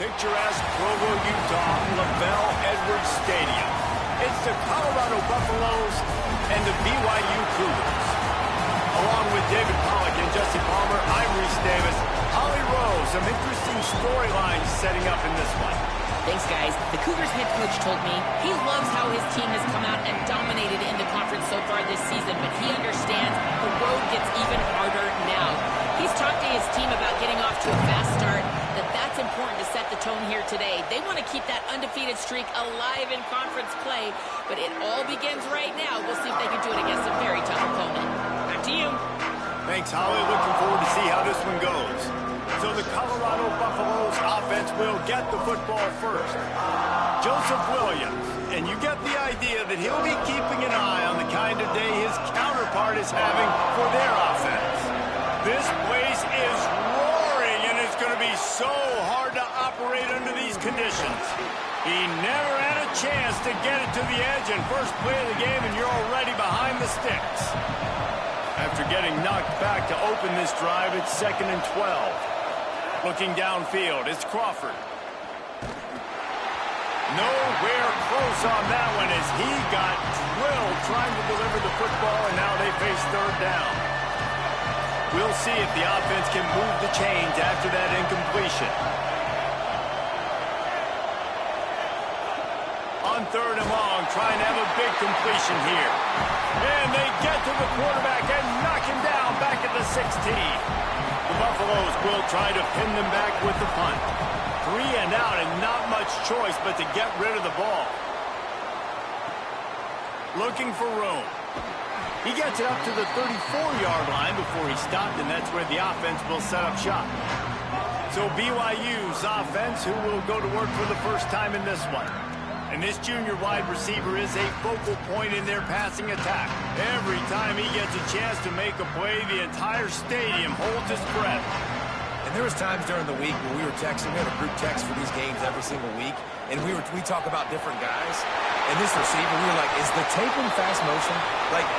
picturesque Provo, Utah, LaVell Edwards Stadium. It's the Colorado Buffaloes and the BYU Cougars. Along with David Pollack and Jesse Palmer, I'm Reese Davis. Holly Rose, some interesting storylines setting up in this one. Thanks, guys. The Cougars head coach told me he loves how his team has come out and dominated in the conference so far this season, but he understands the road gets even harder now. He's talked to his team about getting off to a fast start, that's important to set the tone here today. They want to keep that undefeated streak alive in conference play, but it all begins right now. We'll see if they can do it against a very tough opponent. Back to you. Thanks, Holly. Looking forward to see how this one goes. So the Colorado Buffaloes offense will get the football first. Joseph Williams, and you get the idea that he'll be keeping an eye on the kind of day his counterpart is having for their offense. This place is roaring, and it's going to be so hard to operate under these conditions. He never had a chance to get it to the edge, and first play of the game, and you're already behind the sticks. After getting knocked back to open this drive, it's 2nd and 12. Looking downfield, it's Crawford. Nowhere close on that one as he got drilled trying to deliver the football, and now they face third down. We'll see if the offense can move the chains after that incompletion. On 3rd and long, trying to have a big completion here. And they get to the quarterback and knock him down back at the 16. The Buffaloes will try to pin them back with the punt. 3 and out and not much choice but to get rid of the ball. Looking for room. He gets it up to the 34-yard line before he stopped, and that's where the offense will set up shop. So BYU's offense, who will go to work for the first time in this one. And this junior wide receiver is a focal point in their passing attack. Every time he gets a chance to make a play, the entire stadium holds its breath. And there was times during the week when we were texting. We had a group text for these games every single week, and we talk about different guys. And this receiver, we were like, is the tape in fast motion? Like,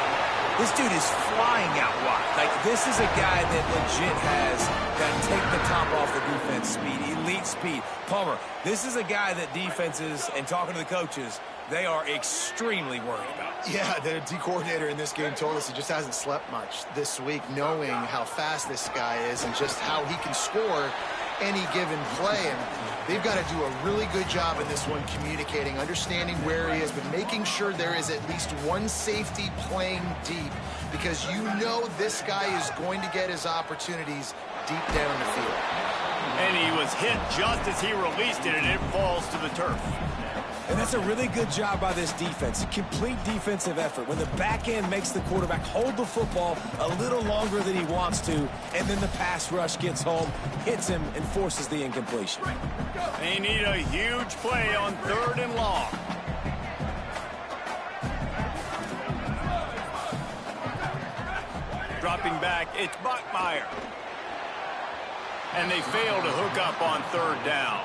this dude is flying out wide. Like, this is a guy that legit has that take the top off the defense speed, elite speed. Palmer, this is a guy that defenses, and talking to the coaches, they are extremely worried about. Yeah, the D coordinator in this game told us he just hasn't slept much this week, knowing how fast this guy is and just how he can score any given play. And they've got to do a really good job in this one communicating, understanding where he is, but making sure there is at least one safety playing deep, because you know this guy is going to get his opportunities deep down the field. And he was hit just as he released it, and it falls to the turf. And that's a really good job by this defense. A complete defensive effort. When the back end makes the quarterback hold the football a little longer than he wants to, and then the pass rush gets home, hits him, and forces the incompletion. They need a huge play on 3rd and long. Dropping back, it's Buckmeyer. And they fail to hook up on 3rd down.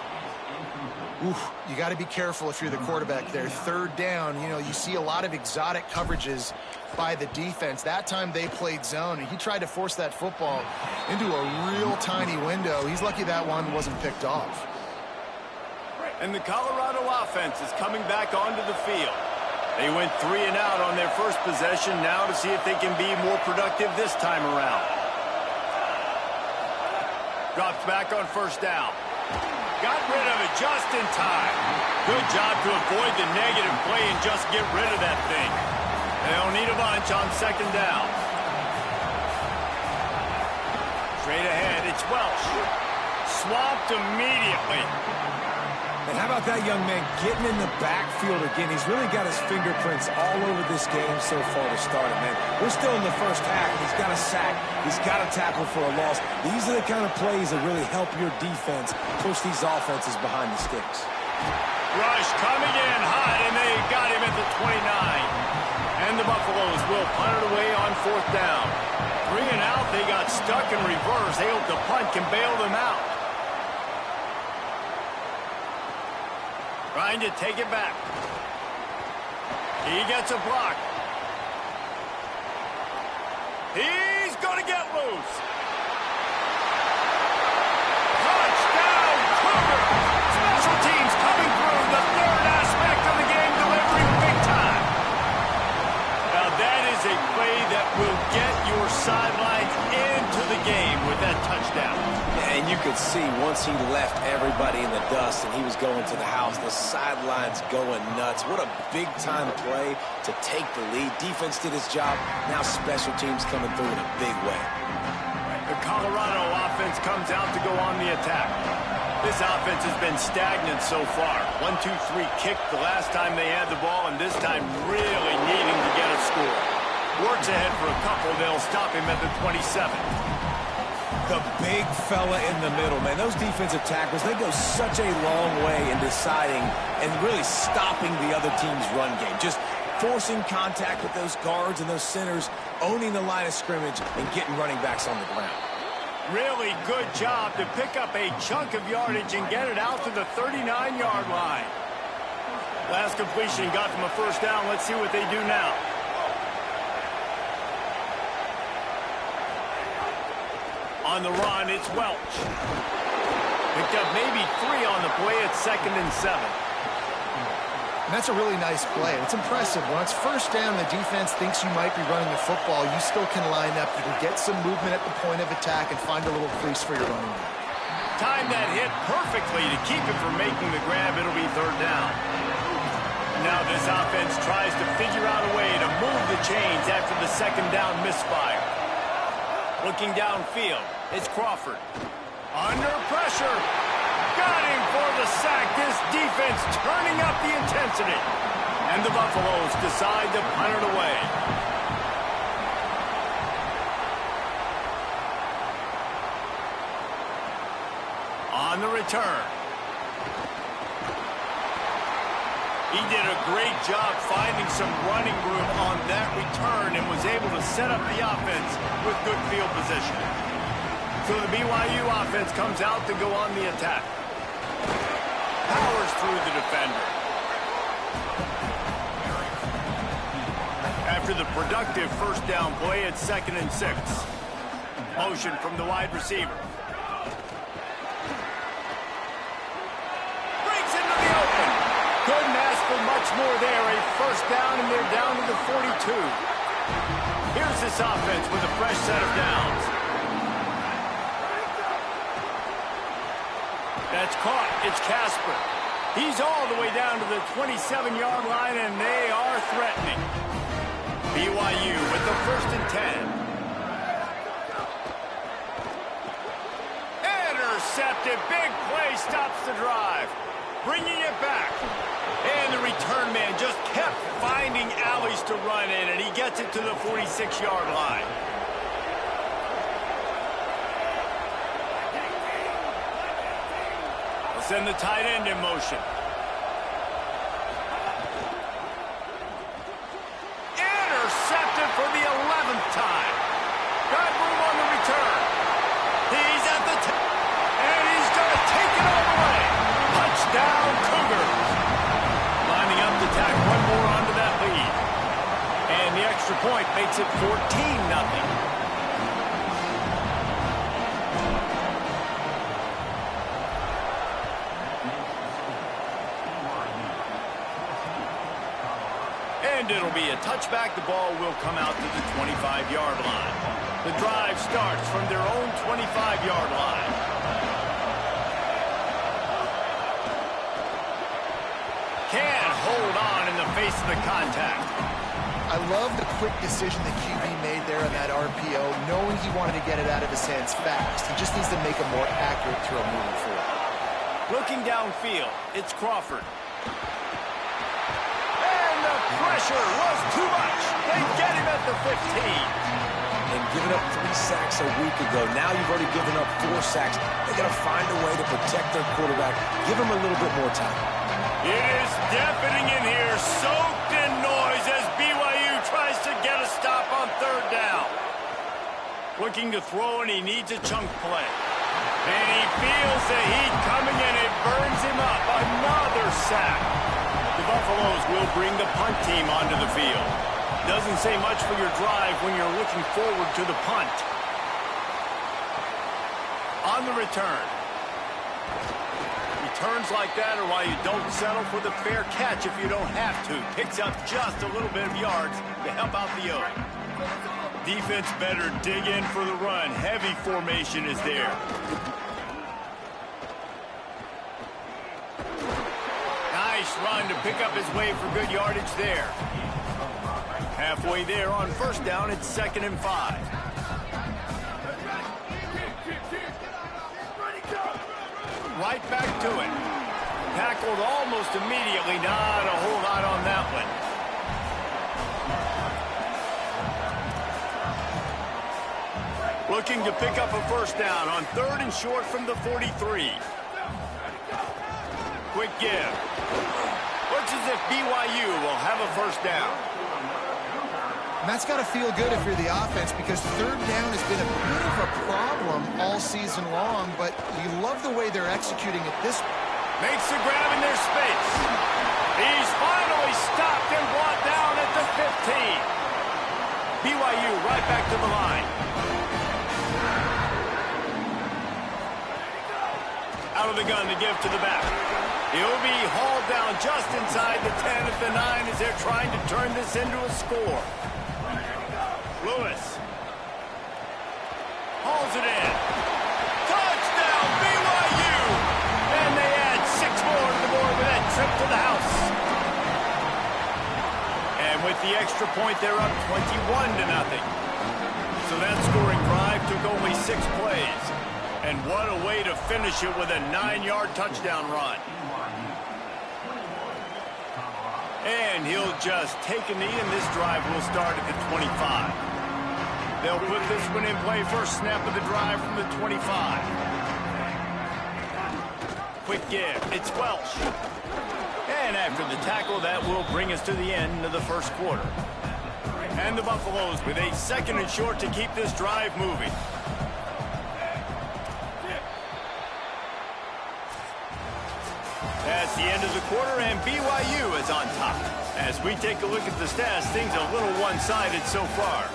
Oof, you got to be careful if you're the quarterback there. 3rd down, you know, you see a lot of exotic coverages by the defense. That time they played zone, and he tried to force that football into a real tiny window. He's lucky that one wasn't picked off. And the Colorado offense is coming back onto the field. They went 3 and out on their first possession, now to see if they can be more productive this time around. Drops back on 1st down. Got rid of it just in time. Good job to avoid the negative play and just get rid of that thing. They don't need a bunch on 2nd down. Straight ahead, it's Welsh. Swamped immediately. And how about that young man getting in the backfield again? He's really got his fingerprints all over this game so far to start it, man. We're still in the first half. He's got a sack. He's got a tackle for a loss. These are the kind of plays that really help your defense push these offenses behind the sticks. Rush coming in hot, and they got him at the 29. And the Buffaloes will punt it away on 4th down. 3 and out, they got stuck in reverse. They hope the punt can bail them out. Trying to take it back. He gets a block. He's going to get loose. Touchdown, Cougars! and he was going to the house. The sidelines going nuts. What a big-time play to take the lead. Defense did his job. Now special teams coming through in a big way. The Colorado offense comes out to go on the attack. This offense has been stagnant so far. 1-2-3 kick the last time they had the ball, and this time really needing to get a score. Works ahead for a couple. They'll stop him at the 27. The big fella in the middle, man. Those defensive tackles, they go such a long way in deciding and really stopping the other team's run game. Just forcing contact with those guards and those centers, owning the line of scrimmage, and getting running backs on the ground. Really good job to pick up a chunk of yardage and get it out to the 39-yard line. Last completion got them a first down. Let's see what they do now. On the run, it's Welch. Picked up maybe 3 on the play at 2nd and 7. And that's a really nice play. It's impressive. When it's first down, the defense thinks you might be running the football. You still can line up. You can get some movement at the point of attack and find a little crease for your running back. Time that hit perfectly to keep it from making the grab. It'll be 3rd down. Now this offense tries to figure out a way to move the chains after the 2nd down misfire. Looking downfield, it's Crawford. Under pressure. Got him for the sack. This defense turning up the intensity. And the Buffaloes decide to punt it away. On the return. He did a great job finding some running room on that return and was able to set up the offense with good field position. So the BYU offense comes out to go on the attack. Powers through the defender. After the productive first down play, it's 2nd and 6. Motion from the wide receiver. Breaks into the open. Couldn't ask for much more there. A first down, and they're down to the 42. Here's this offense with a fresh set of downs. That's caught. It's Casper. He's all the way down to the 27-yard line, and they are threatening. BYU with the 1st and 10. Intercepted. Big play stops the drive. Bringing it back. And the return man just kept finding alleys to run in, and he gets it to the 46-yard line. We'll send the tight end in motion. Intercepted for the 11th time. Got room on the return. He's at the and he's going to take it all the way. Touchdown, Cougars. Lining up to tack one more onto that lead. And the extra point makes it 14-0. And it'll be a touchback. The ball will come out to the 25-yard line. The drive starts from their own 25-yard line. Can't hold on in the face of the contact. I love the quick decision the QB made there on that RPO, knowing he wanted to get it out of his hands fast. He just needs to make a more accurate throw moving forward. Looking downfield, it's Crawford. And the pressure was too much. They get him at the 15. And giving up 3 sacks a week ago. Now you've already given up 4 sacks. They got to find a way to protect their quarterback. Give him a little bit more time. It is deafening in here, soaked in noise as BYU tries to get a stop on 3rd down. Looking to throw, and he needs a chunk play. And he feels the heat coming, and it burns him up. Another sack. The Buffaloes will bring the punt team onto the field. Doesn't say much for your drive when you're looking forward to the punt. On the return. Returns like that are why you don't settle for the fair catch if you don't have to. Picks up just a little bit of yards to help out the O. Defense better dig in for the run. Heavy formation is there. run to pick up his way for good yardage there. Halfway there on first down, it's 2nd and 5. Right back to it. Tackled almost immediately. Not a whole lot on that one. Looking to pick up a first down on 3rd and short from the 43. Quick give. Looks as if BYU will have a first down. And that's got to feel good if you're the offense, because 3rd down has been a bit of a problem all season long, but you love the way they're executing it this way. Makes the grab in their space. He's finally stopped and brought down at the 15. BYU right back to the line. Out of the gun to give to the back. He'll be hauled down just inside the 10 at the 9 as they're trying to turn this into a score. Lewis hauls it in. Touchdown, BYU! And they add 6 more to the board with that trip to the house. And with the extra point, they're up 21-0. So that scoring drive took only 6 plays. And what a way to finish it with a 9-yard touchdown run. And he'll just take a knee, and this drive will start at the 25. They'll put this one in play first snap of the drive from the 25. Quick give. It's Welsh. And after the tackle, that will bring us to the end of the first quarter. And the Buffaloes with a 2nd and short to keep this drive moving. That's the end of the quarter, and BYU is on top. As we take a look at the stats, things a little one-sided so far.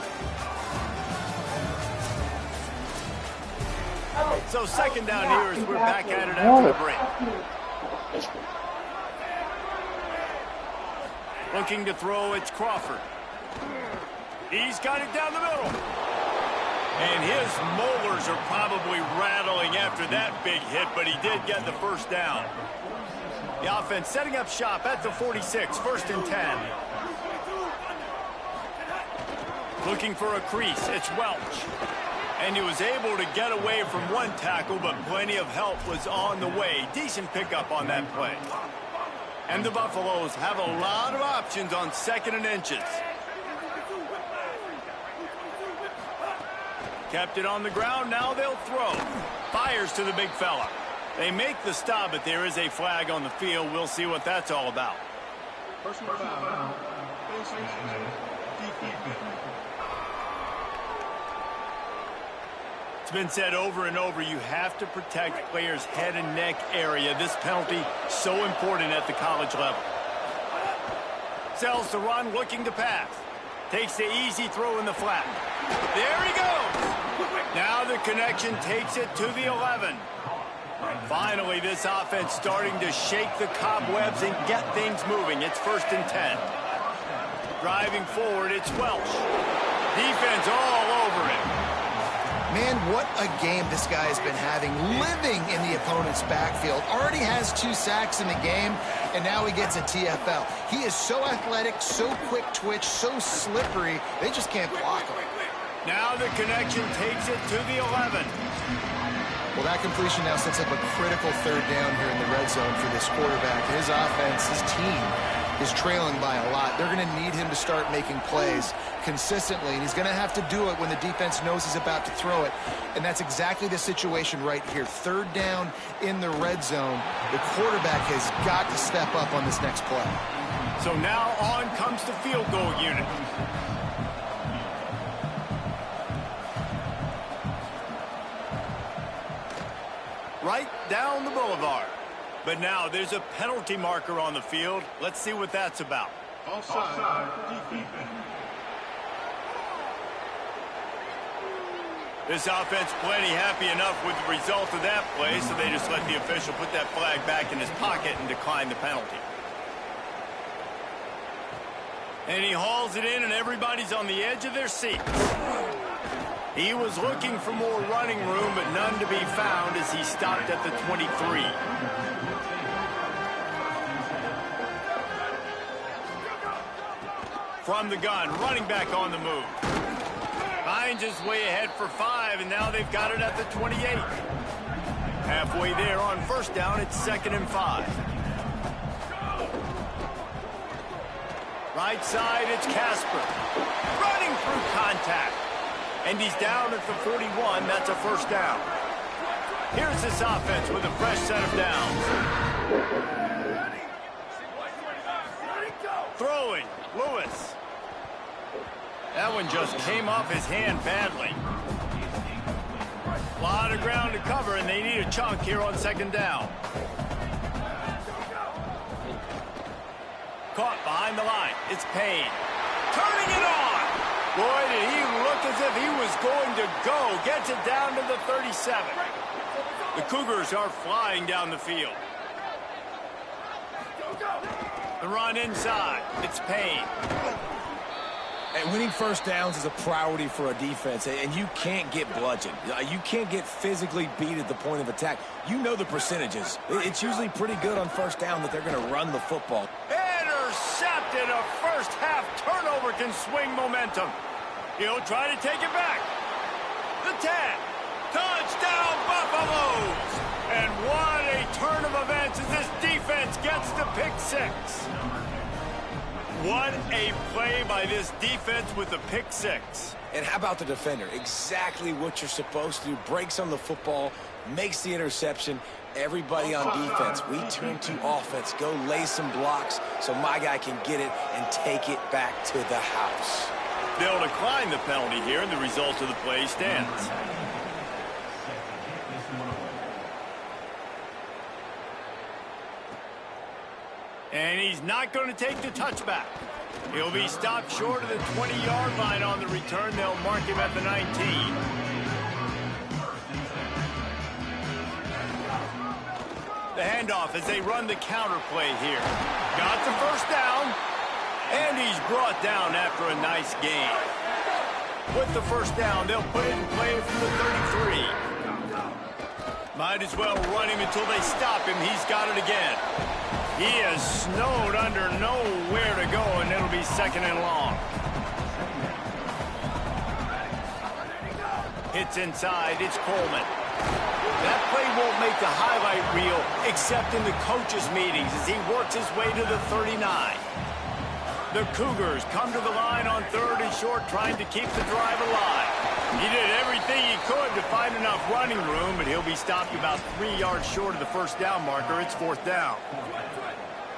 So 2nd down here as we're back at it after the break. Looking to throw, it's Crawford. He's got it down the middle. And his molars are probably rattling after that big hit, but he did get the first down. The offense setting up shop at the 46, 1st and 10. Looking for a crease, it's Welch. And he was able to get away from one tackle, but plenty of help was on the way. Decent pickup on that play. And the Buffaloes have a lot of options on 2nd and inches. Kept it on the ground, now they'll throw. Fires to the big fella. They make the stop, but there is a flag on the field. We'll see what that's all about. Personal foul. It's been said over and over, you have to protect players' head and neck area. This penalty so important at the college level. Sells the run, looking to pass. Takes the easy throw in the flat. There he goes. Now the connection takes it to the 11. Finally, this offense starting to shake the cobwebs and get things moving. It's 1st and 10. Driving forward, it's Welsh. Defense all over it. Man, what a game this guy has been having, living in the opponent's backfield. Already has 2 sacks in the game, and now he gets a TFL. He is so athletic, so quick twitch, so slippery, they just can't block him. Now the connection takes it to the 11. Well, that completion now sets up a critical 3rd down here in the red zone for this quarterback. His offense, his team, is trailing by a lot. They're going to need him to start making plays consistently, and he's going to have to do it when the defense knows he's about to throw it. And that's exactly the situation right here. 3rd down in the red zone. The quarterback has got to step up on this next play. So now on comes the field goal unit. Right down the boulevard. But now there's a penalty marker on the field. Let's see what that's about. Offside. This offense plenty happy enough with the result of that play, so they just let the official put that flag back in his pocket and decline the penalty. And he hauls it in, and everybody's on the edge of their seats. He was looking for more running room, but none to be found as he stopped at the 23. From the gun, running back on the move. Finds his way ahead for 5, and now they've got it at the 28. Halfway there on first down, it's 2nd and 5. Right side, it's Casper. Running through contact. And he's down at the 41. That's a first down. Here's this offense with a fresh set of downs. Throwing, Lewis. That one just came off his hand badly. A lot of ground to cover, and they need a chunk here on 2nd down. Caught behind the line. It's Payne. Turning it on. Boy, did he look as if he was going to go. Gets it down to the 37. The Cougars are flying down the field. The run inside. It's Payne. And winning first downs is a priority for a defense, and you can't get bludgeoned. You can't get physically beat at the point of attack. You know the percentages. It's usually pretty good on first down that they're going to run the football. Intercepted. A first-half turnover can swing momentum. He'll try to take it back. The 10. Touchdown, Buffaloes! And what a turn of events as this defense gets the pick 6. What a play by this defense with the pick 6. And how about the defender? Exactly what you're supposed to do. Breaks on the football, makes the interception. Everybody on defense, we turn to offense. Go lay some blocks so my guy can get it and take it back to the house. They'll decline the penalty here, and the result of the play stands. And he's not going to take the touchback. He'll be stopped short of the 20-yard line on the return. They'll mark him at the 19. The handoff as they run the counter play here. Got the first down. And he's brought down after a nice gain. With the first down, they'll put it in play from the 33. Might as well run him until they stop him. He's got it again. He is snowed under, nowhere to go, and it'll be 2nd and long. Hits inside, it's Coleman. That play won't make the highlight reel except in the coaches' meetings as he works his way to the 39. The Cougars come to the line on 3rd and short, trying to keep the drive alive. He did everything he could to find enough running room, but he'll be stopped about 3 yards short of the first down marker. It's 4th down.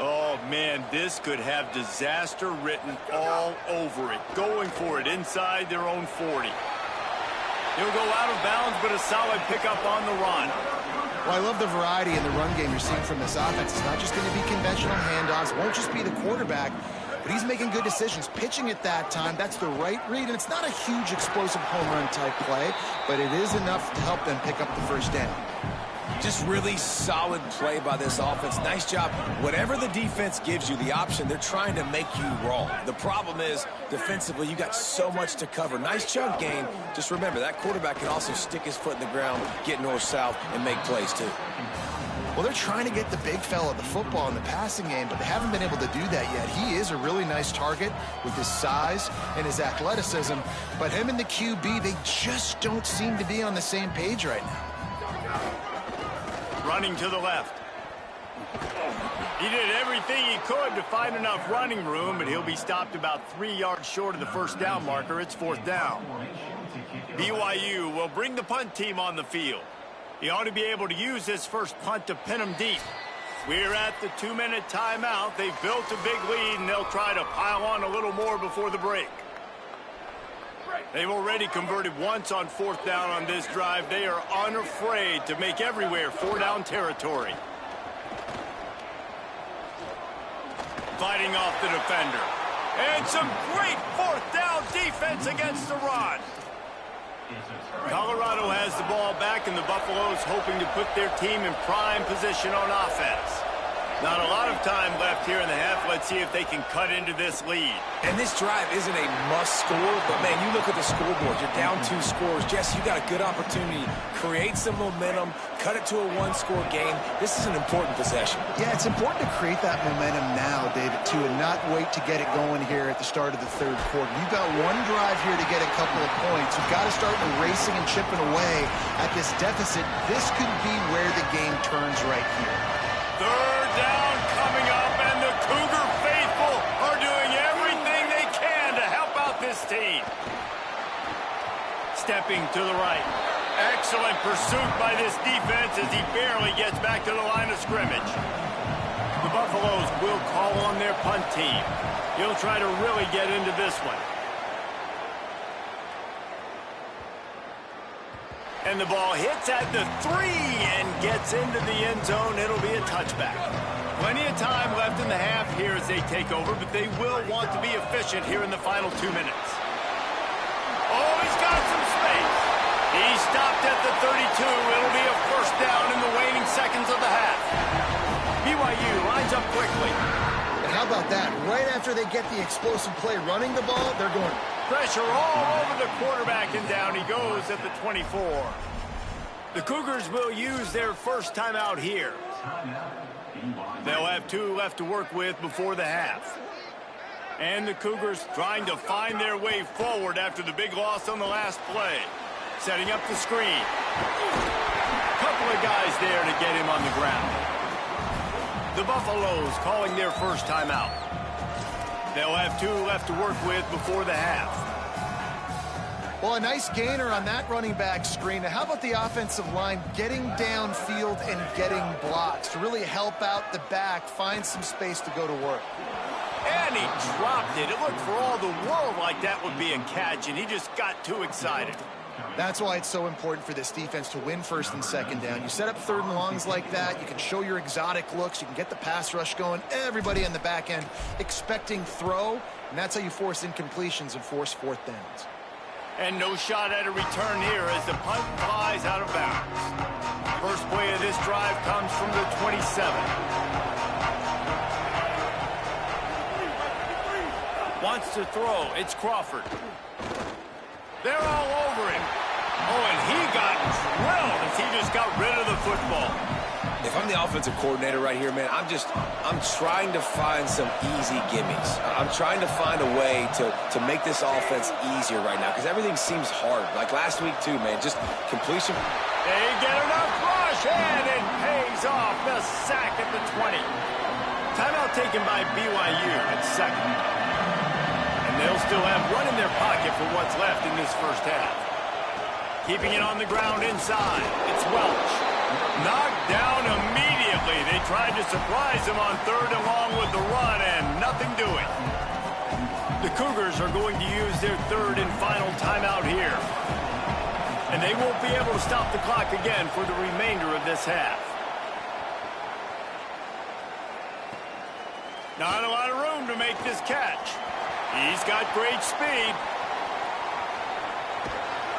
Oh, man, this could have disaster written all over it. Going for it inside their own 40. He'll go out of bounds, but a solid pickup on the run. Well, I love the variety in the run game you're seeing from this offense. It's not just going to be conventional handoffs. It won't just be the quarterback, but he's making good decisions. Pitching at that time, that's the right read, and it's not a huge explosive home run type play, but it is enough to help them pick up the first down. Just really solid play by this offense. Nice job. Whatever the defense gives you the option, they're trying to make you roll. The problem is, defensively, you got so much to cover. Nice chunk game. Just remember, that quarterback can also stick his foot in the ground, get north-south, and make plays too. Well, they're trying to get the big fella the football in the passing game, but they haven't been able to do that yet. He is a really nice target with his size and his athleticism, but him and the QB, they just don't seem to be on the same page right now. Running to the left. He did everything he could to find enough running room, but he'll be stopped about 3 yards short of the first down marker. It's 4th down. BYU will bring the punt team on the field. He ought to be able to use this first punt to pin him deep. We're at the 2-minute timeout. They've built a big lead, and they'll try to pile on a little more before the break. They've already converted once on 4th down on this drive. They are unafraid to make everywhere 4-down territory. Fighting off the defender. And some great 4th down defense against the run. Colorado has the ball back, and the Buffaloes hoping to put their team in prime position on offense. Not a lot of time left here in the half. Let's see if they can cut into this lead. And this drive isn't a must score, but, man, you look at the scoreboard. You're down 2 scores. Jesse, you got a good opportunity. Create some momentum. Cut it to a 1-score game. This is an important possession. Yeah, it's important to create that momentum now, David, too, and not wait to get it going here at the start of the third quarter. You've got one drive here to get a couple of points. You've got to start racing and chipping away at this deficit. This could be where the game turns right here. Third down coming up, and the Cougar faithful are doing everything they can to help out this team. Stepping to the right. Excellent pursuit by this defense as he barely gets back to the line of scrimmage. The Buffaloes will call on their punt team. He'll try to really get into this one. And the ball hits at the 3 and gets into the end zone. It'll be a touchback. Plenty of time left in the half here as they take over, but they will want to be efficient here in the final 2 minutes. Oh, he's got some space. He stopped at the 32. It'll be a first down in the waning seconds of the half. BYU lines up quickly. And how about that? Right after they get the explosive play running the ball, they're going pressure all over the quarterback, and down he goes at the 24. The Cougars will use their first timeout here. They'll have 2 left to work with before the half. And the Cougars trying to find their way forward after the big loss on the last play. Setting up the screen. Couple of guys there to get him on the ground. The Buffaloes calling their first timeout. They'll have 2 left to work with before the half. Well, a nice gainer on that running back screen. Now, how about the offensive line getting downfield and getting blocks to really help out the back, find some space to go to work? And he dropped it. It looked for all the world like that would be a catch, and he just got too excited. That's why it's so important for this defense to win first and second down. You set up third and longs like that, you can show your exotic looks, you can get the pass rush going, everybody on the back end expecting throw, and that's how you force incompletions and force fourth downs. And no shot at a return here as the punt flies out of bounds. First play of this drive comes from the 27. Wants to throw. It's Crawford. They're all over him. Oh, and he got drilled as he just got rid of the football. If I'm the offensive coordinator right here, man, I'm trying to find some easy gimmies. I'm trying to find a way to make this offense easier right now because everything seems hard. Like last week, too, man, just completion. They get enough rush, and it pays off. The sack at the 20. Timeout taken by BYU at second. And they'll still have one in their pocket for what's left in this first half. Keeping it on the ground inside. It's Welch. Knocked down immediately. They tried to surprise him on third and long with the run, and nothing doing. The Cougars are going to use their third and final timeout here. And they won't be able to stop the clock again for the remainder of this half. Not a lot of room to make this catch. He's got great speed.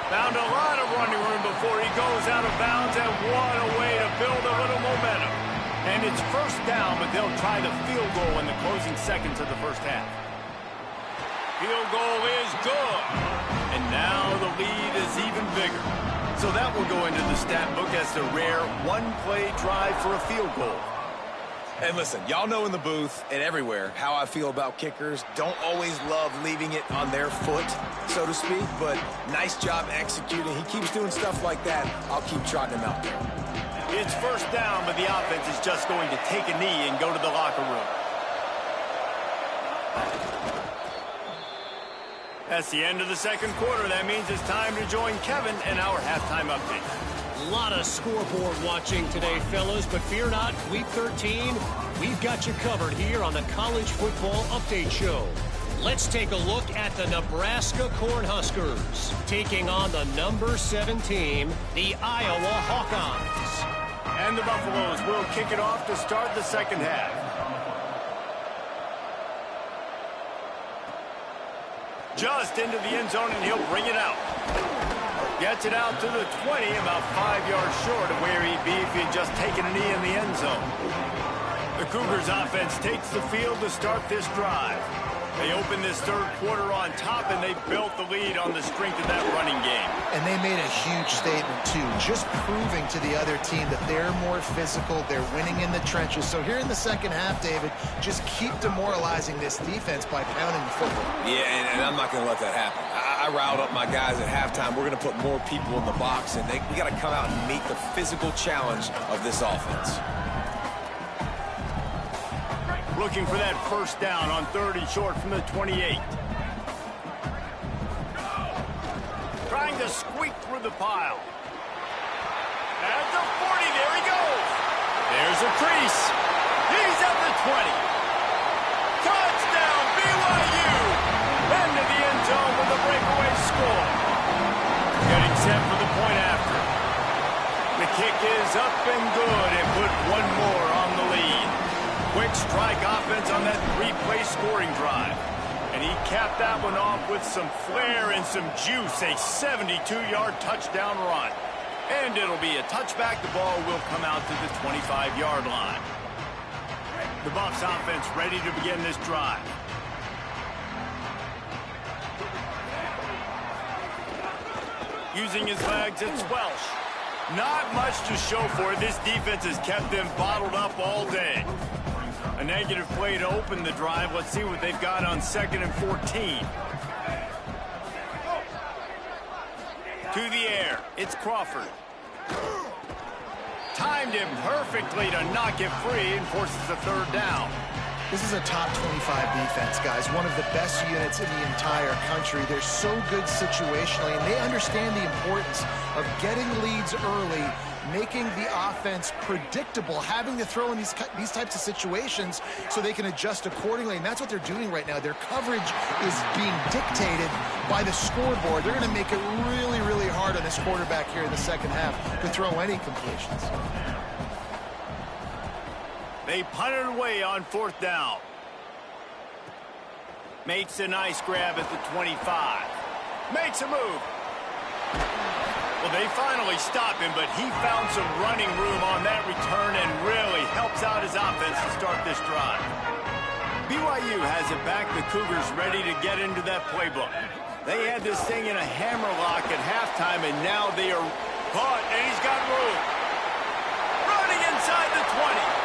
Found a lot of running room before he goes out of bounds, and what a way to build a little momentum. And it's first down, but they'll try the field goal in the closing seconds of the first half. Field goal is good. And now the lead is even bigger. So that will go into the stat book as the rare one-play drive for a field goal. And listen, y'all know in the booth and everywhere how I feel about kickers. Don't always love leaving it on their foot, so to speak, but nice job executing. He keeps doing stuff like that. I'll keep trotting him out there. It's first down, but the offense is just going to take a knee and go to the locker room. That's the end of the second quarter. That means it's time to join Kevin and our halftime update. A lot of scoreboard watching today, fellas, but fear not, Week 13, we've got you covered here on the College Football Update Show. Let's take a look at the Nebraska Cornhuskers, taking on the number 7 team, the Iowa Hawkeyes. And the Buffaloes will kick it off to start the second half. Just into the end zone, and he'll bring it out. Gets it out to the 20, about 5 yards short of where he'd be if he had just taken a knee in the end zone. The Cougars offense takes the field to start this drive. They open this third quarter on top, and they built the lead on the strength of that running game. And they made a huge statement, too, just proving to the other team that they're more physical, they're winning in the trenches. So here in the second half, David, just keep demoralizing this defense by pounding the football. Yeah, and I'm not going to let that happen. I riled up my guys at halftime. We're going to put more people in the box, and we got to come out and meet the physical challenge of this offense. Looking for that first down on 30 short from the 28. Trying to squeak through the pile. At the 40, there he goes. There's a crease. He's at the 20. Touchdown, BYU. Into the end zone with a breakaway score. Getting set for the point after. The kick is up and good and put one more on the lead. Quick strike offense on that three-play scoring drive. And he capped that one off with some flair and some juice, a 72-yard touchdown run. And it'll be a touchback. The ball will come out to the 25-yard line. The Buffs offense ready to begin this drive. Using his legs, it's Welsh. Not much to show for it. This defense has kept them bottled up all day. A negative play to open the drive. Let's see what they've got on 2nd and 14. To the air. It's Crawford. Timed him perfectly to knock it free and forces a third down. This is a top 25 defense, guys. One of the best units in the entire country. They're so good situationally, and they understand the importance of getting leads early, making the offense predictable, having to throw in these types of situations so they can adjust accordingly. And that's what they're doing right now. Their coverage is being dictated by the scoreboard. They're going to make it really, really hard on this quarterback here in the second half to throw any completions. They punted away on 4th down. Makes a nice grab at the 25. Makes a move. Well, they finally stopped him, but he found some running room on that return and really helps out his offense to start this drive. BYU has it back. The Cougars ready to get into that playbook. They had this thing in a hammerlock at halftime, and now they are caught, and he's got room. Running inside the 20.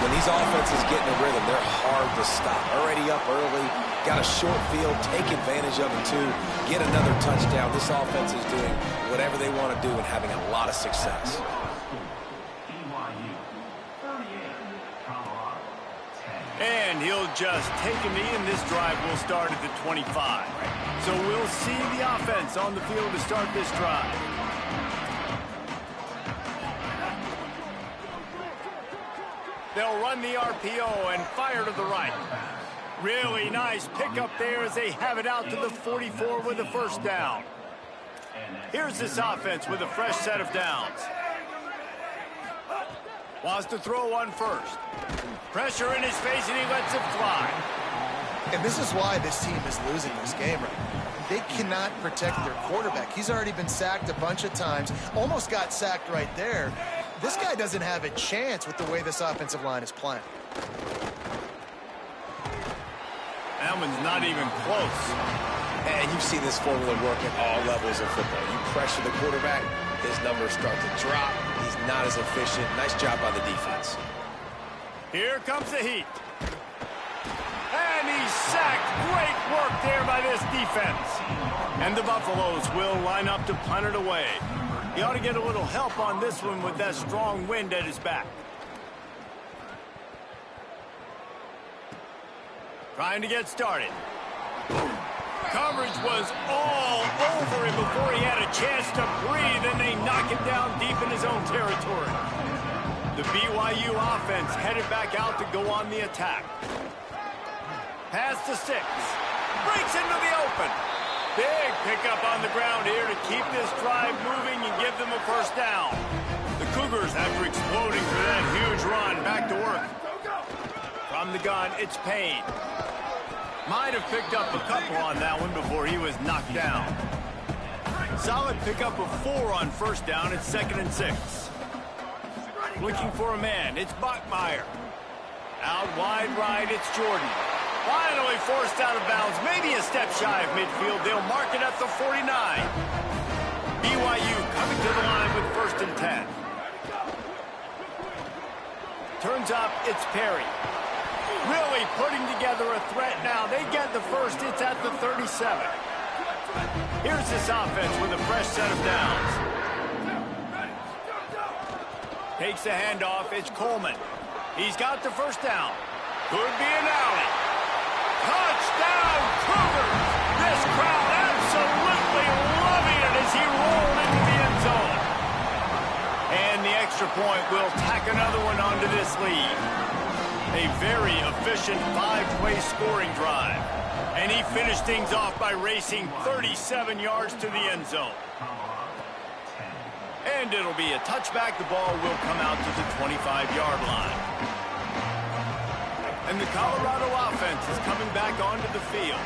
When these offenses get in a rhythm, they're hard to stop. Already up early, got a short field, take advantage of it too, get another touchdown. This offense is doing whatever they want to do and having a lot of success. And he'll just take a knee, and this drive will start at the 25. So we'll see the offense on the field to start this drive. They'll run the RPO and fire to the right. Really nice pickup there as they have it out to the 44 with a first down. Here's this offense with a fresh set of downs. Wants to throw on first. Pressure in his face, and he lets it fly. And this is why this team is losing this game right now. They cannot protect their quarterback. He's already been sacked a bunch of times. Almost got sacked right there. This guy doesn't have a chance with the way this offensive line is playing. That one's not even close. And you've seen this formula work at all levels of football. You pressure the quarterback, his numbers start to drop. He's not as efficient. Nice job by the defense. Here comes the heat. And he's sacked. Great work there by this defense. And the Buffaloes will line up to punt it away. He ought to get a little help on this one with that strong wind at his back. Trying to get started. Coverage was all over him before he had a chance to breathe, and they knock him down deep in his own territory. The BYU offense headed back out to go on the attack. Pass to 6. Breaks into the open. Big pickup on the ground here to keep this drive moving and give them a first down. The Cougars, after exploding for that huge run, back to work. From the gun, it's Payne. Might have picked up a couple on that one before he was knocked down. Solid pickup of 4 on first down. It's 2nd and 6. Looking for a man. It's Bachmeier. Out wide right, it's Jordan. Finally forced out of bounds. Maybe a step shy of midfield. They'll mark it at the 49. BYU coming to the line with 1st and 10. Turns up, it's Perry. Really putting together a threat now. They get the first. It's at the 37. Here's this offense with a fresh set of downs. Takes the handoff. It's Coleman. He's got the first down. Could be an alley. Touchdown, Cougars! This crowd absolutely loving it as he rolled into the end zone. And the extra point will tack another one onto this lead. A very efficient 5-play scoring drive. And he finished things off by racing 37 yards to the end zone. And it'll be a touchback. The ball will come out to the 25-yard line. And the Colorado offense is coming back onto the field.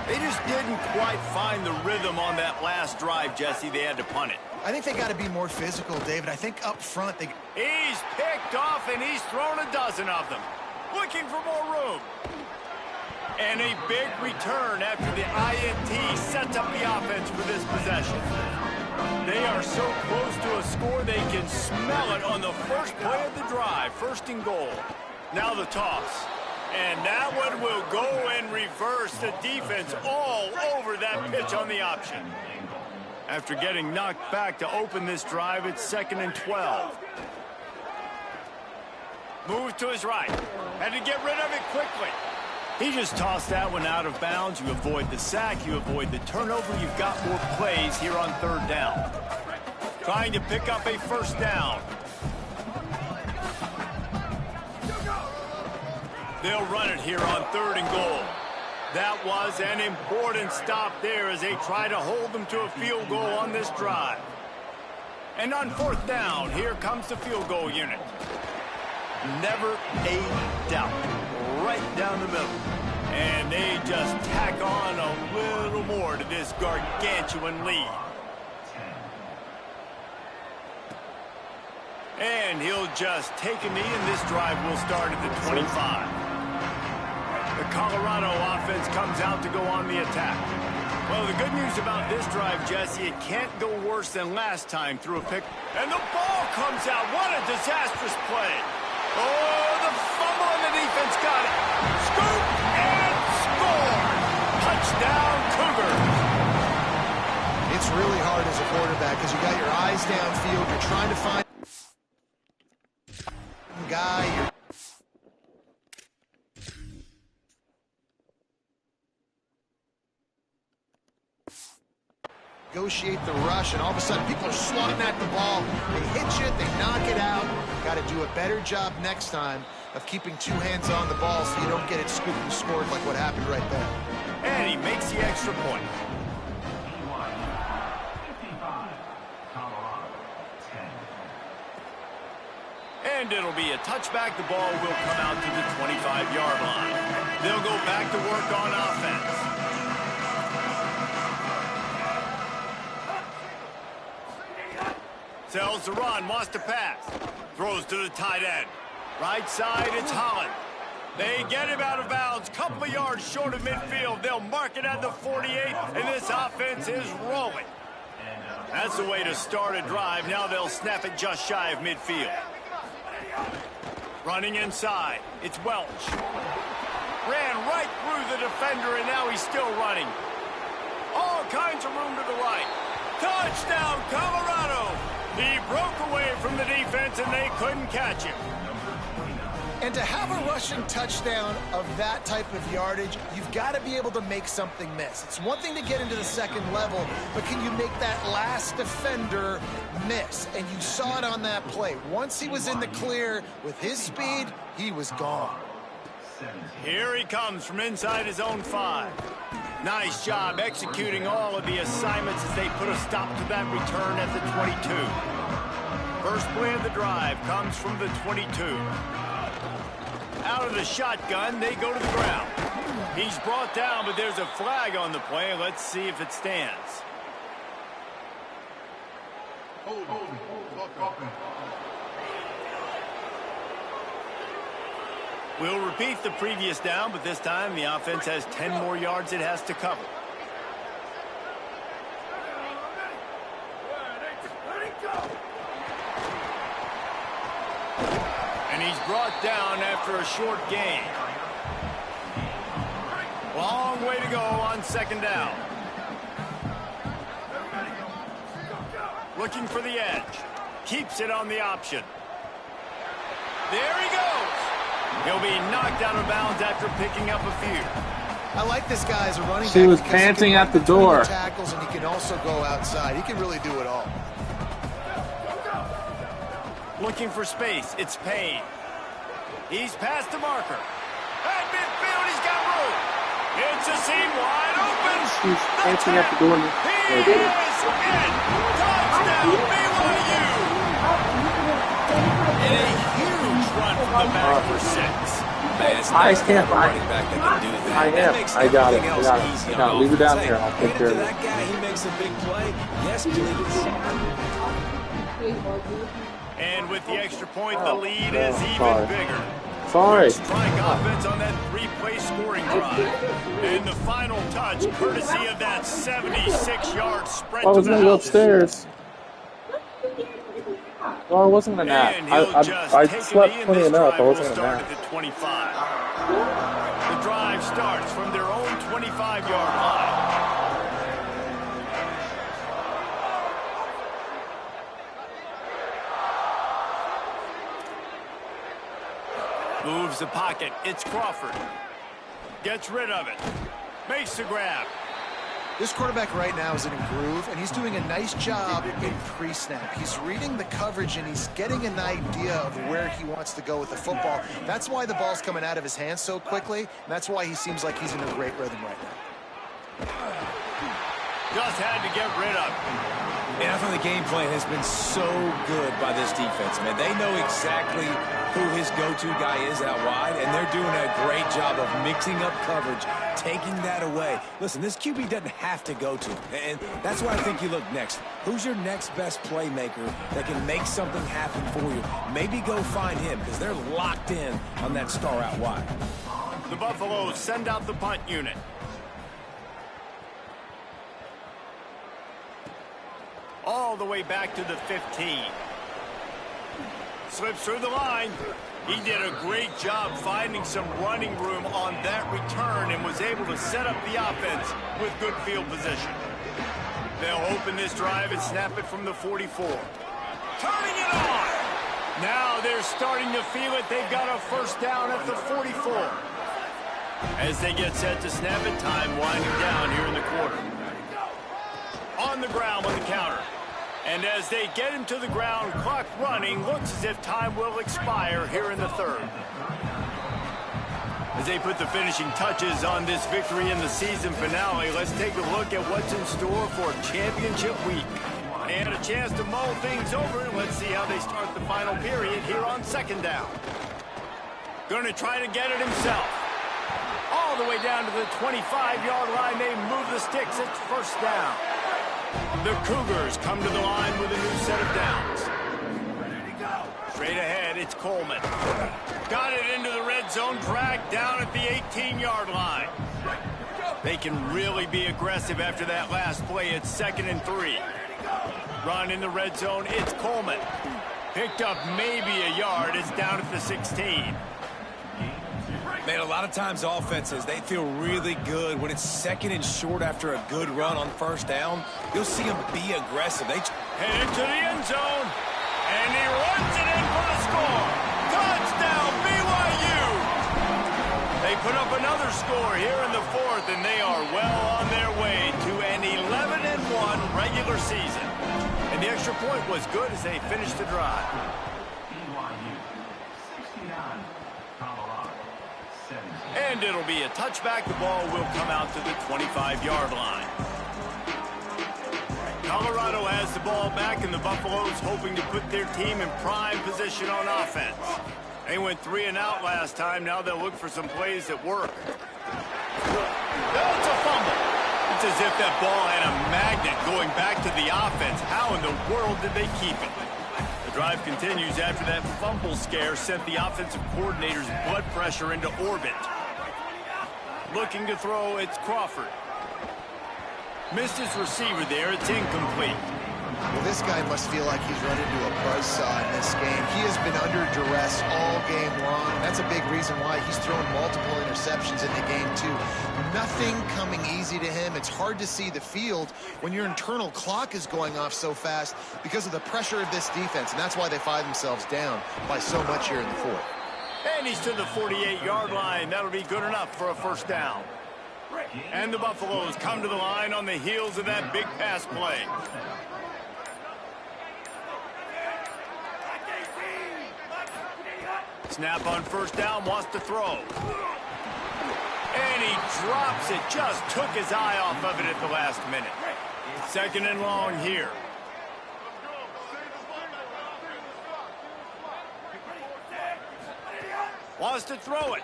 They just didn't quite find the rhythm on that last drive, Jesse. They had to punt it. I think they got to be more physical, David. I think up front they... He's picked off, and he's thrown a dozen of them. Looking for more room. And a big return after the INT sets up the offense for this possession. They are so close to a score, they can smell it on the first play of the drive. 1st and goal. Now the toss. And that one will go and reverse the defense all over that pitch on the option. After getting knocked back to open this drive, it's 2nd and 12. Moves to his right. Had to get rid of it quickly. He just tossed that one out of bounds. You avoid the sack. You avoid the turnover. You've got more plays here on 3rd down. Trying to pick up a 1st down. They'll run it here on 3rd and goal. That was an important stop there as they try to hold them to a field goal on this drive. And on 4th down, here comes the field goal unit. Never a doubt. Right down the middle. And they just tack on a little more to this gargantuan lead. And he'll just take a knee, and this drive will start at the 25. The Colorado offense comes out to go on the attack. Well, the good news about this drive, Jesse, it can't go worse than last time through a pick. And the ball comes out. What a disastrous play. Oh, the fumble and the defense got it. Scoop and score. Touchdown, Cougars. It's really hard as a quarterback because you got your eyes downfield. You're trying to find a guy. Negotiate the rush, and all of a sudden people are swatting at the ball. They hit you, they knock it out. Got to do a better job next time of keeping 2 hands on the ball so you don't get it scooped and scored like what happened right there. And he makes the extra point. And it'll be a touchback. The ball will come out to the 25-yard line. They'll go back to work on offense. Tells the run, wants to pass. Throws to the tight end. Right side, it's Holland. They get him out of bounds. Couple of yards short of midfield. They'll mark it at the 48, and this offense is rolling. That's the way to start a drive. Now they'll snap it just shy of midfield. Running inside, it's Welch. Ran right through the defender, and now he's still running. All kinds of room to the right. Touchdown, Colorado! He broke away from the defense, and they couldn't catch him. And to have a rushing touchdown of that type of yardage, you've got to be able to make something miss. It's one thing to get into the 2nd level, but can you make that last defender miss? And you saw it on that play. Once he was in the clear with his speed, he was gone. Here he comes from inside his own 5. Nice job executing all of the assignments as they put a stop to that return at the 22. First play of the drive comes from the 22. Out of the shotgun, they go to the ground. He's brought down, but there's a flag on the play. Let's see if it stands. We'll repeat the previous down, but this time the offense has 10 more yards it has to cover. And he's brought down after a short gain. Long way to go on second down. Looking for the edge. Keeps it on the option. There he goes. He'll be knocked out of bounds after picking up a few. I like this guy as a running back. She was panting at the door. Tackles, and he can also go outside. He can really do it all. Looking for space. It's Payne. He's past the marker. At midfield, he's got room. It's a seam wide open. She's panting at the door. He is in. Touchdown, BYU. And a huge run from the back for 6. Man, it's I nice to can't. have a running back that can do that. I That am. makes I got it. everything I else got it. easy I on got it. Leave it down offense. here. I'll take Hand care it of to it. that guy. He makes a big play. Yes, please. And with the extra point, the lead is even sorry. bigger. Sorry. Strike offense on that 3-play scoring drive. And the final touch, courtesy of that 76-yard sprint I was to going the to go house. upstairs. Well, I wasn't going to nap. And he'll just I take a slept knee, and plenty this enough. drive I will wasn't going to start nap. at the 25. The drive starts from their own 25-yard line. Moves the pocket. It's Crawford. Gets rid of it. Makes the grab. This quarterback right now is in a groove, and he's doing a nice job in pre-snap. He's reading the coverage, and he's getting an idea of where he wants to go with the football. That's why the ball's coming out of his hands so quickly, and that's why he seems like he's in a great rhythm right now. Just had to get rid of it. And I thought the game plan has been so good by this defense, man. They know exactly who his go-to guy is out wide, and they're doing a great job of mixing up coverage, taking that away. Listen, this QB doesn't have to go to him, and that's why I think you look next. Who's your next best playmaker that can make something happen for you? Maybe go find him, because they're locked in on that star out wide. The Buffaloes send out the punt unit. All the way back to the 15. Slips through the line. He did a great job finding some running room on that return and was able to set up the offense with good field position. They'll open this drive and snap it from the 44. Turning it on. Now they're starting to feel it. They've got a first down at the 44. As they get set to snap it, time winding down here in the quarter. On the ground on the counter. And as they get him to the ground, clock running, looks as if time will expire here in the third. As they put the finishing touches on this victory in the season finale, let's take a look at what's in store for championship week. And a chance to mull things over. Let's see how they start the final period here on second down. Going to try to get it himself. All the way down to the 25-yard line. They move the sticks. It's first down. The Cougars come to the line with a new set of downs. Straight ahead, it's Coleman. Got it into the red zone, dragged down at the 18-yard line. They can really be aggressive after that last play. It's 2nd and 3. Run in the red zone, it's Coleman. Picked up maybe a yard. It's down at the 16. Man, a lot of times offenses, they feel really good when it's 2nd and short after a good run on first down. You'll see them be aggressive. They head into the end zone, and he runs it in for the score. Touchdown, BYU! They put up another score here in the 4th, and they are well on their way to an 11-1 regular season. And the extra point was good as they finished the drive. And it'll be a touchback. The ball will come out to the 25-yard line. Colorado has the ball back, and the Buffaloes hoping to put their team in prime position on offense. They went 3 and out last time. Now they'll look for some plays that work. Oh, it's a fumble. Just as if that ball had a magnet going back to the offense. How in the world did they keep it? The drive continues after that fumble scare sent the offensive coordinator's blood pressure into orbit. Looking to throw, it's Crawford. Missed his receiver there. It's incomplete. Well, this guy must feel like he's run into a buzzsaw in this game. He has been under duress all game long. That's a big reason why he's thrown multiple interceptions in the game, too. Nothing coming easy to him. It's hard to see the field when your internal clock is going off so fast because of the pressure of this defense, and that's why they find themselves down by so much here in the fourth. And he's to the 48-yard line. That'll be good enough for a first down. And the Buffaloes come to the line on the heels of that big pass play. Snap on first down, wants to throw. And he drops it, just took his eye off of it at the last minute. Second and long here. Wants to throw it.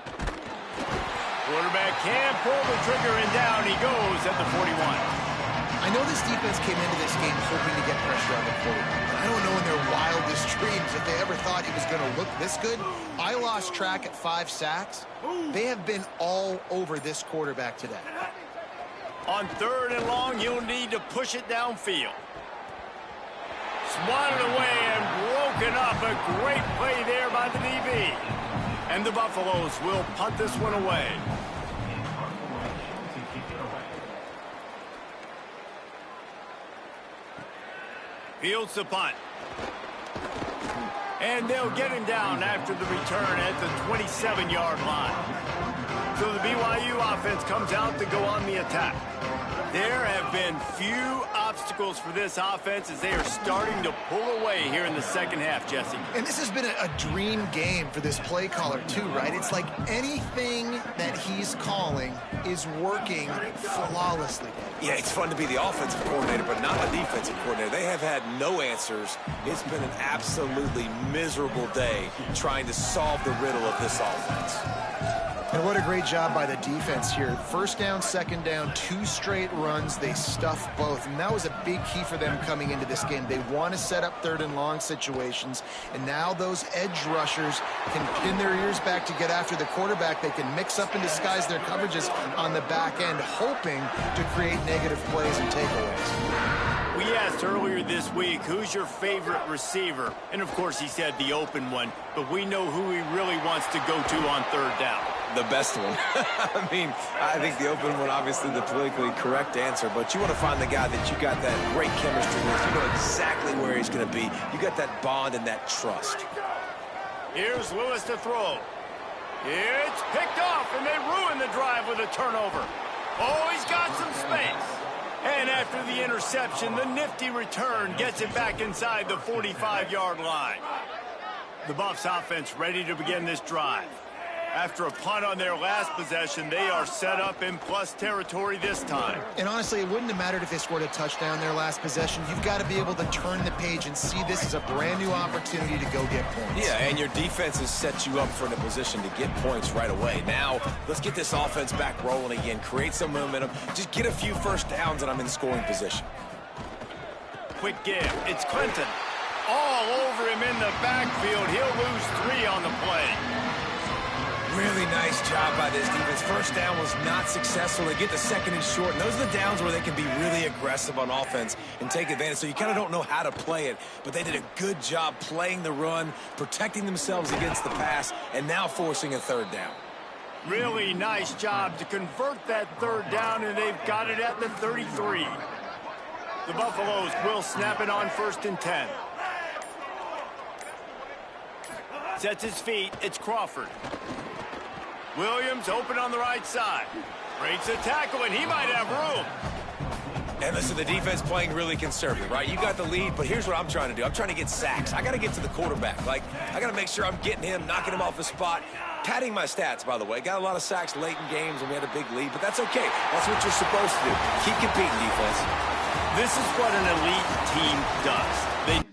Quarterback can pull the trigger, and down he goes at the 41. I know this defense came into this game hoping to get pressure on the quarterback. I don't know in their wildest dreams if they ever thought he was going to look this good. I lost track at 5 sacks. They have been all over this quarterback today. On third and long, you'll need to push it downfield. Swatted away and broken up. A great play there by the DB. And the Buffaloes will punt this one away. Fields the punt. And they'll get him down after the return at the 27-yard line. So the BYU offense comes out to go on the attack. There have been few obstacles for this offense as they are starting to pull away here in the second half, Jesse. And this has been a dream game for this play caller, too, right? It's like anything that he's calling is working flawlessly. Yeah, it's fun to be the offensive coordinator, but not the defensive coordinator. They have had no answers. It's been an absolutely miserable day trying to solve the riddle of this offense. And what a great job by the defense here. First down, second down, 2 straight runs. They stuffed both. And that was a big key for them coming into this game. They want to set up third and long situations. And now those edge rushers can pin their ears back to get after the quarterback. They can mix up and disguise their coverages on the back end, hoping to create negative plays and takeaways. We asked earlier this week, who's your favorite receiver? And, of course, he said the open one. But we know who he really wants to go to on third down. The best one. I mean, I think the open one, obviously the politically correct answer, but you want to find the guy that you got that great chemistry with. You know exactly where he's going to be. You got that bond and that trust. Here's Lewis to throw. It's picked off, and they ruin the drive with a turnover. Oh, he's got some space. And after the interception, the nifty return gets it back inside the 45-yard line. The Buffs offense ready to begin this drive. After a punt on their last possession, they are set up in plus territory this time. And honestly, it wouldn't have mattered if they scored a touchdown their last possession. You've got to be able to turn the page and see this as a brand new opportunity to go get points. Yeah, and your defense has set you up for a position to get points right away. Now, let's get this offense back rolling again, create some momentum, just get a few first downs, and I'm in scoring position. Quick give. It's Clinton. All over him in the backfield. He'll lose 3 on the play. Really nice job by this defense. First down was not successful. They get the second and short, and those are the downs where they can be really aggressive on offense and take advantage. So you kind of don't know how to play it, but they did a good job playing the run, protecting themselves against the pass, and now forcing a third down. Really nice job to convert that third down, and they've got it at the 33. The Buffaloes will snap it on first and 10. Sets his feet. It's Crawford. Williams open on the right side. Breaks a tackle, and he might have room. And listen, the defense playing really conservative, right? You got the lead, but here's what I'm trying to do. I'm trying to get sacks. I got to get to the quarterback. Like, I got to make sure I'm getting him, knocking him off his spot. Padding my stats, by the way. Got a lot of sacks late in games, and we had a big lead, but that's okay. That's what you're supposed to do. Keep competing, defense. This is what an elite team does. They